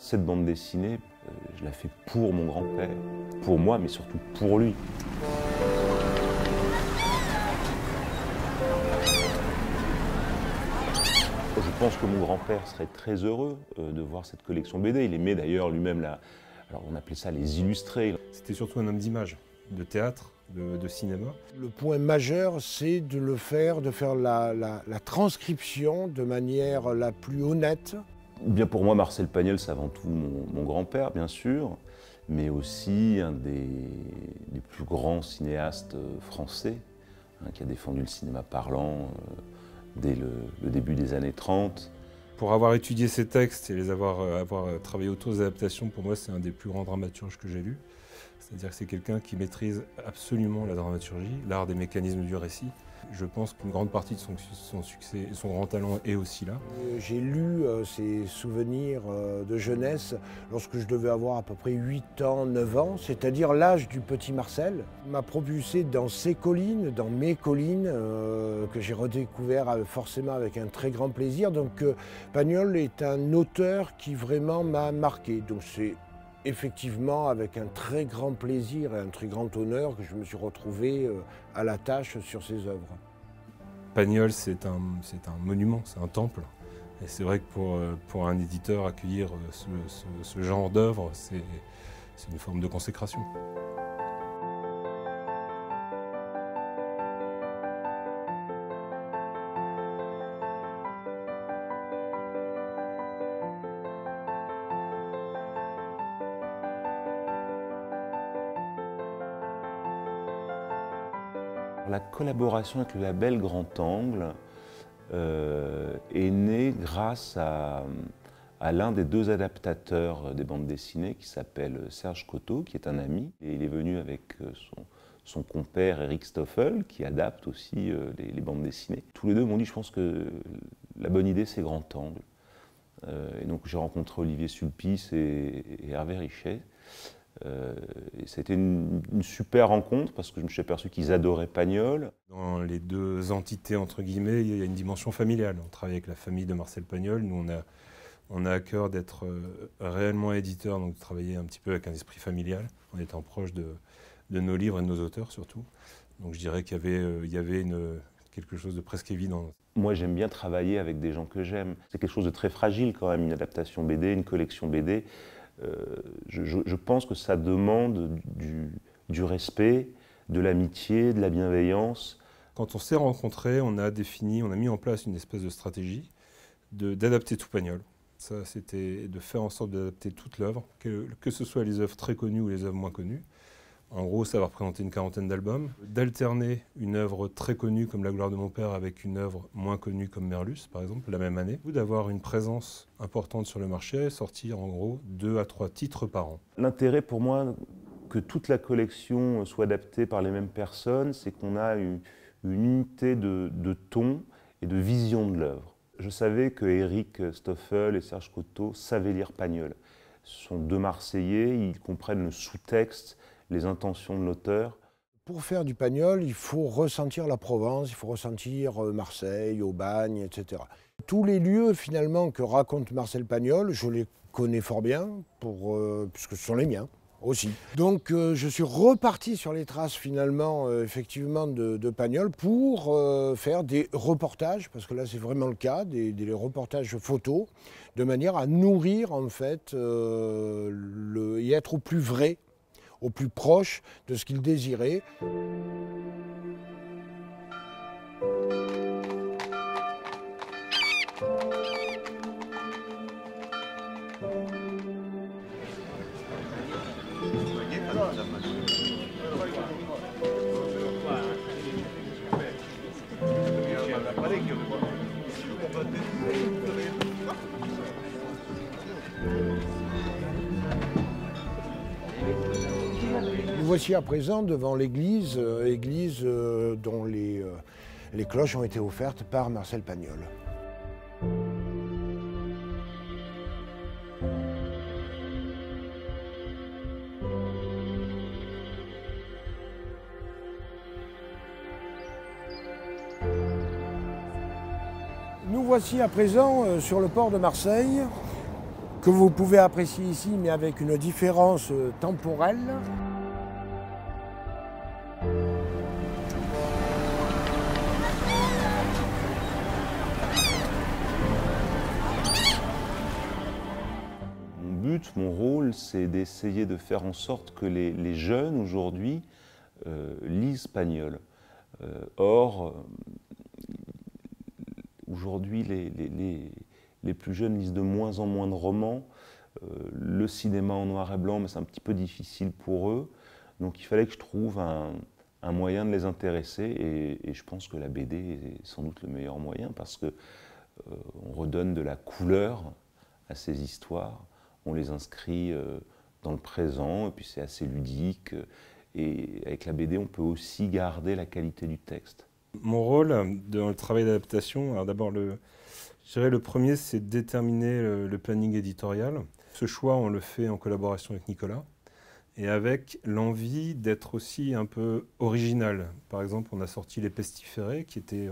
Cette bande dessinée, je la fais pour mon grand-père, pour moi, mais surtout pour lui. Je pense que mon grand-père serait très heureux de voir cette collection BD. Il aimait d'ailleurs lui-même alors on appelait ça les illustrés. C'était surtout un homme d'image, de théâtre, de cinéma. Le point majeur, c'est de faire la transcription de manière la plus honnête. Bien pour moi, Marcel Pagnol, c'est avant tout mon grand-père, bien sûr, mais aussi un des plus grands cinéastes français, qui a défendu le cinéma parlant dès le début des années 30. Pour avoir étudié ces textes et avoir travaillé autour des adaptations, pour moi, c'est un des plus grands dramaturges que j'ai lus. C'est-à-dire que c'est quelqu'un qui maîtrise absolument la dramaturgie, l'art des mécanismes du récit. Je pense qu'une grande partie de son succès et son grand talent est aussi là. J'ai lu ses souvenirs de jeunesse lorsque je devais avoir à peu près 8 ans, 9 ans, c'est-à-dire l'âge du petit Marcel. Il m'a propulsé dans ses collines, dans mes collines, que j'ai redécouvert forcément avec un très grand plaisir. Donc Pagnol est un auteur qui vraiment m'a marqué. Donc c'est effectivement avec un très grand plaisir et un très grand honneur que je me suis retrouvé à la tâche sur ses œuvres. Pagnol, c'est un monument, c'est un temple. Et c'est vrai que pour un éditeur, accueillir ce genre d'œuvre, c'est une forme de consécration. La collaboration avec le label Grand Angle est née grâce à l'un des deux adaptateurs des bandes dessinées qui s'appelle Serge Coteau, qui est un ami. Et il est venu avec son compère Eric Stoffel, qui adapte aussi les bandes dessinées. Tous les deux m'ont dit, je pense que la bonne idée c'est Grand Angle. Et donc j'ai rencontré Olivier Sulpice et Hervé Richet. Et c'était une super rencontre parce que je me suis aperçu qu'ils adoraient Pagnol. Dans les deux entités, entre guillemets, il y a une dimension familiale. On travaille avec la famille de Marcel Pagnol. Nous, on a à cœur d'être réellement éditeur, donc de travailler un petit peu avec un esprit familial, en étant proche de nos livres et de nos auteurs surtout. Donc je dirais qu'il y avait quelque chose de presque évident. Moi, j'aime bien travailler avec des gens que j'aime. C'est quelque chose de très fragile quand même, une adaptation BD, une collection BD. Je pense que ça demande du respect, de l'amitié, de la bienveillance. Quand on s'est rencontrés, on a mis en place une espèce de stratégie d'adapter tout Pagnol. Ça, c'était de faire en sorte d'adapter toute l'œuvre, que ce soit les œuvres très connues ou les œuvres moins connues. En gros, ça va représenter une quarantaine d'albums. D'alterner une œuvre très connue comme La gloire de mon père avec une œuvre moins connue comme Merlus, par exemple, la même année. Ou d'avoir une présence importante sur le marché, sortir en gros 2 à 3 titres par an. L'intérêt pour moi que toute la collection soit adaptée par les mêmes personnes, c'est qu'on a une unité de ton et de vision de l'œuvre. Je savais que Eric Stoffel et Serge Coteau savaient lire Pagnol. Ce sont deux Marseillais, ils comprennent le sous-texte, les intentions de l'auteur. Pour faire du Pagnol, il faut ressentir la Provence, il faut ressentir Marseille, Aubagne, etc. Tous les lieux finalement que raconte Marcel Pagnol, je les connais fort bien, puisque ce sont les miens aussi. Donc je suis reparti sur les traces finalement effectivement de Pagnol pour faire des reportages, parce que là c'est vraiment le cas, des reportages photos, de manière à nourrir en fait et être au plus vrai, au plus proche de ce qu'il désirait. Nous voici à présent devant l'église, dont les cloches ont été offertes par Marcel Pagnol. Nous voici à présent sur le port de Marseille, que vous pouvez apprécier ici, mais avec une différence temporelle. Mon rôle, c'est d'essayer de faire en sorte que les jeunes aujourd'hui lisent Pagnol. Or, aujourd'hui, les plus jeunes lisent de moins en moins de romans. Le cinéma en noir et blanc, mais c'est un petit peu difficile pour eux. Donc il fallait que je trouve un moyen de les intéresser, et je pense que la BD est sans doute le meilleur moyen, parce que on redonne de la couleur à ces histoires. On les inscrit dans le présent, et puis c'est assez ludique. Et avec la BD, on peut aussi garder la qualité du texte. Mon rôle dans le travail d'adaptation, alors d'abord, je dirais le premier, c'est de déterminer le planning éditorial. Ce choix, on le fait en collaboration avec Nicolas, et avec l'envie d'être aussi un peu original. Par exemple, on a sorti Les Pestiférés, qui était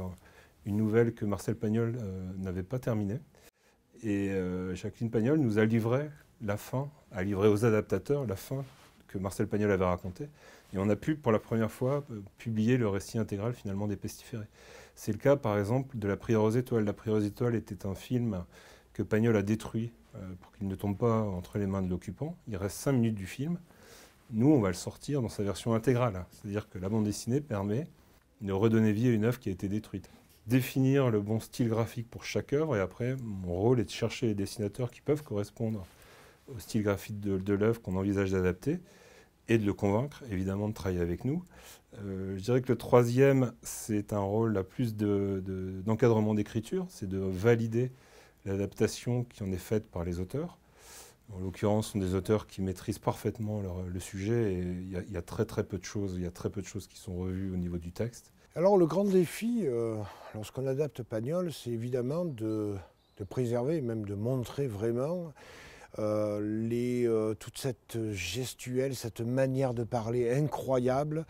une nouvelle que Marcel Pagnol n'avait pas terminée. Et Jacqueline Pagnol nous a livré la fin, a livré aux adaptateurs la fin que Marcel Pagnol avait racontée. Et on a pu, pour la première fois, publier le récit intégral finalement des Pestiférés. C'est le cas, par exemple, de La Prière aux étoiles. La Prière aux étoiles était un film que Pagnol a détruit pour qu'il ne tombe pas entre les mains de l'occupant. Il reste 5 minutes du film. Nous, on va le sortir dans sa version intégrale. C'est-à-dire que la bande dessinée permet de redonner vie à une œuvre qui a été détruite. Définir le bon style graphique pour chaque œuvre, et après, mon rôle est de chercher les dessinateurs qui peuvent correspondre au style graphique de l'œuvre qu'on envisage d'adapter, et de le convaincre, évidemment, de travailler avec nous. Je dirais que le troisième, c'est un rôle là, plus d'encadrement d'écriture, c'est de valider l'adaptation qui en est faite par les auteurs. En l'occurrence, ce sont des auteurs qui maîtrisent parfaitement le sujet, et il y a très peu de choses, qui sont revues au niveau du texte. Alors le grand défi, lorsqu'on adapte Pagnol, c'est évidemment de préserver et même de montrer vraiment toute cette gestuelle, cette manière de parler incroyable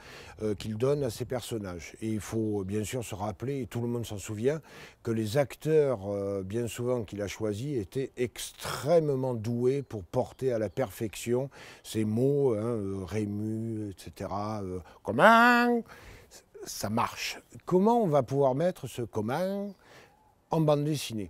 qu'il donne à ses personnages. Et il faut bien sûr se rappeler, et tout le monde s'en souvient, que les acteurs, bien souvent qu'il a choisis, étaient extrêmement doués pour porter à la perfection ces mots, Rému, etc. Comment ça marche. Comment on va pouvoir mettre ce comment en bande dessinée ?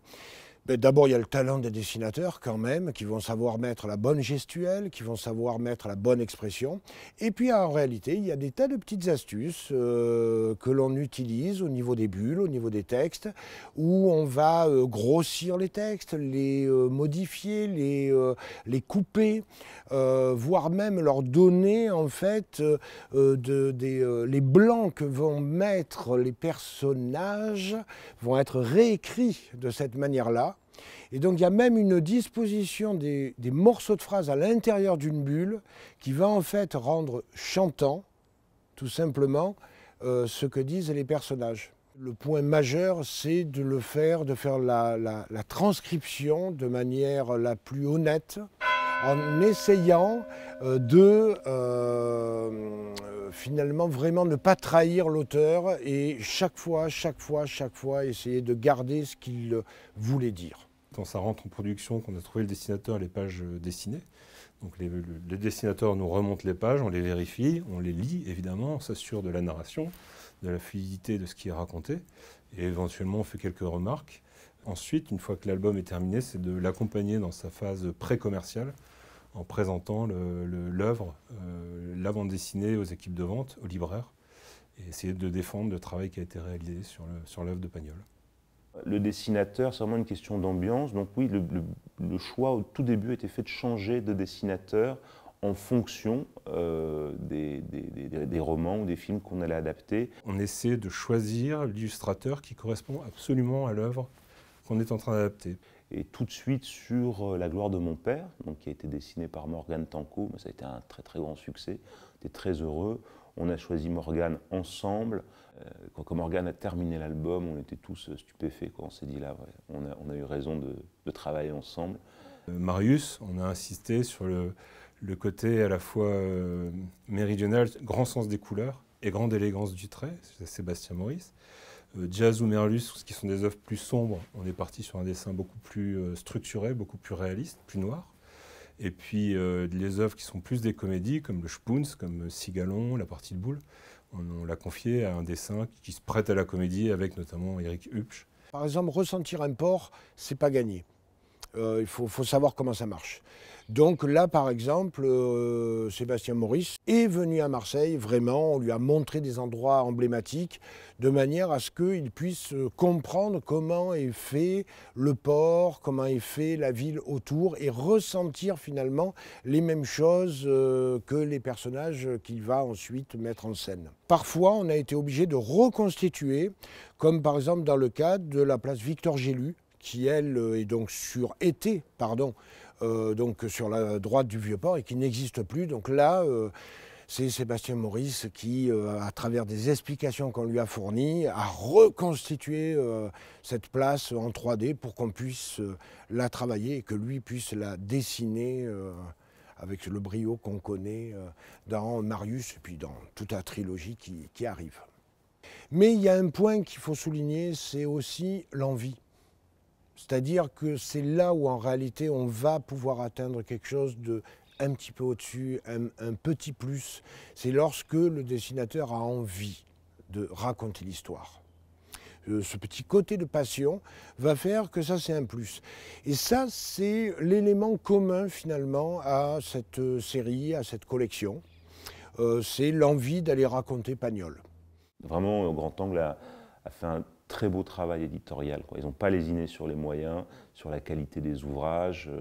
D'abord, il y a le talent des dessinateurs quand même, qui vont savoir mettre la bonne gestuelle, qui vont savoir mettre la bonne expression. Et puis en réalité, il y a des tas de petites astuces que l'on utilise au niveau des bulles, au niveau des textes, où on va grossir les textes, les modifier, les couper, voire même leur donner en fait les blancs que vont mettre les personnages vont être réécrits de cette manière-là. Et donc il y a même une disposition des morceaux de phrases à l'intérieur d'une bulle qui va en fait rendre chantant, tout simplement, ce que disent les personnages. Le point majeur, c'est de faire la transcription de manière la plus honnête, en essayant finalement vraiment ne pas trahir l'auteur et chaque fois, essayer de garder ce qu'il voulait dire. Quand ça rentre en production, qu'on a trouvé le dessinateur, les pages dessinées, donc les dessinateurs nous remontent les pages, on les vérifie, on les lit évidemment, on s'assure de la narration, de la fluidité de ce qui est raconté, et éventuellement on fait quelques remarques. Ensuite, une fois que l'album est terminé, c'est de l'accompagner dans sa phase pré-commerciale, en présentant l'œuvre, la bande dessinée aux équipes de vente, aux libraires, et essayer de défendre le travail qui a été réalisé sur l'œuvre de Pagnol. Le dessinateur, c'est vraiment une question d'ambiance. Donc oui, le choix au tout début a été fait de changer de dessinateur en fonction des romans ou des films qu'on allait adapter. On essaie de choisir l'illustrateur qui correspond absolument à l'œuvre qu'on est en train d'adapter. Et tout de suite sur La gloire de mon père, donc, qui a été dessiné par Morgane Tanco, ça a été un très grand succès, on était très heureux. On a choisi Morgane ensemble. Quand Morgane a terminé l'album, on était tous stupéfaits. On s'est dit là, ouais, on a eu raison de travailler ensemble. Marius, on a insisté sur le côté à la fois méridional, grand sens des couleurs et grande élégance du trait, c'est Sébastien Maurice. Jazz ou Merlus, qui sont des œuvres plus sombres, on est parti sur un dessin beaucoup plus structuré, beaucoup plus réaliste, plus noir. Et puis les œuvres qui sont plus des comédies, comme le Spoons, comme Cigalon, La partie de boule, on l'a confié à un dessin qui se prête à la comédie, avec notamment Eric Hupsch. Par exemple, ressentir un port, c'est pas gagné. Il faut savoir comment ça marche. Donc là, par exemple, Sébastien Maurice est venu à Marseille, vraiment, on lui a montré des endroits emblématiques, de manière à ce qu'il puisse comprendre comment est fait le port, comment est fait la ville autour, et ressentir finalement les mêmes choses que les personnages qu'il va ensuite mettre en scène. Parfois, on a été obligé de reconstituer, comme par exemple dans le cas de la place Victor Gélu, qui elle est donc donc sur la droite du Vieux-Port et qui n'existe plus. Donc là, c'est Sébastien Maurice qui, à travers des explications qu'on lui a fournies, a reconstitué cette place en 3D pour qu'on puisse la travailler et que lui puisse la dessiner avec le brio qu'on connaît dans Marius et puis dans toute la trilogie qui arrive. Mais il y a un point qu'il faut souligner, c'est aussi l'envie. C'est-à-dire que c'est là où en réalité on va pouvoir atteindre quelque chose de un petit peu au-dessus, un petit plus. C'est lorsque le dessinateur a envie de raconter l'histoire. Ce petit côté de passion va faire que ça c'est un plus. Et ça c'est l'élément commun finalement à cette série, à cette collection. C'est l'envie d'aller raconter Pagnol. Vraiment, Grand Angle a fait un très beau travail éditorial, quoi. Ils n'ont pas lésiné sur les moyens, sur la qualité des ouvrages.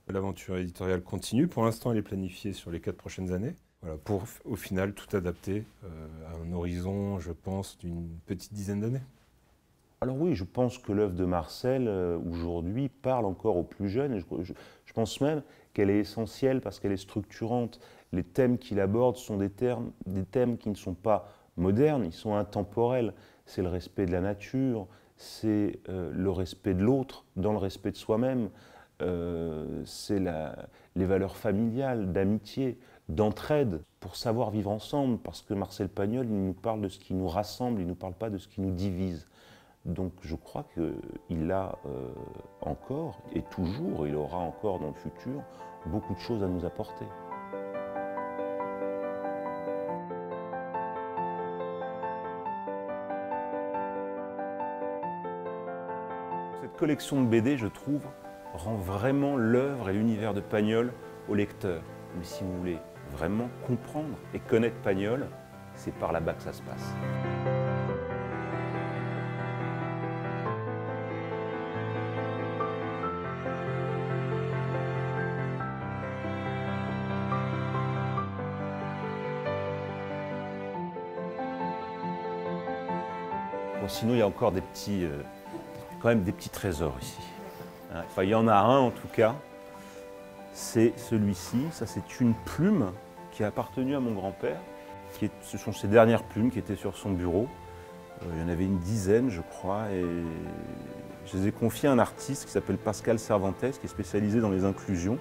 L'aventure éditoriale continue. Pour l'instant, elle est planifiée sur les 4 prochaines années. Voilà, pour au final tout adapter à un horizon, je pense, d'une petite dizaine d'années. Alors oui, je pense que l'œuvre de Marcel, aujourd'hui, parle encore aux plus jeunes. Je pense même qu'elle est essentielle parce qu'elle est structurante. Les thèmes qu'il aborde sont des thèmes qui ne sont pas modernes, ils sont intemporels. C'est le respect de la nature, c'est le respect de l'autre dans le respect de soi-même, c'est les valeurs familiales, d'amitié, d'entraide, pour savoir vivre ensemble, parce que Marcel Pagnol, il nous parle de ce qui nous rassemble, il ne nous parle pas de ce qui nous divise. Donc je crois qu'il a encore, et toujours, il aura encore dans le futur, beaucoup de choses à nous apporter. Cette collection de BD, je trouve, rend vraiment l'œuvre et l'univers de Pagnol au lecteur. Mais si vous voulez vraiment comprendre et connaître Pagnol, c'est par là-bas que ça se passe. Bon, sinon, il y a encore des petits... quand même des petits trésors ici. Enfin, il y en a un en tout cas, c'est celui-ci. Ça, c'est une plume qui a appartenu à mon grand-père. Ce sont ses dernières plumes qui étaient sur son bureau. Il y en avait une dizaine, je crois, et je les ai confiées à un artiste qui s'appelle Pascal Cervantes, qui est spécialisé dans les inclusions.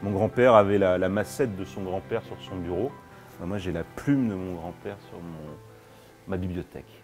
Mon grand-père avait la massette de son grand-père sur son bureau. Moi, j'ai la plume de mon grand-père sur ma bibliothèque.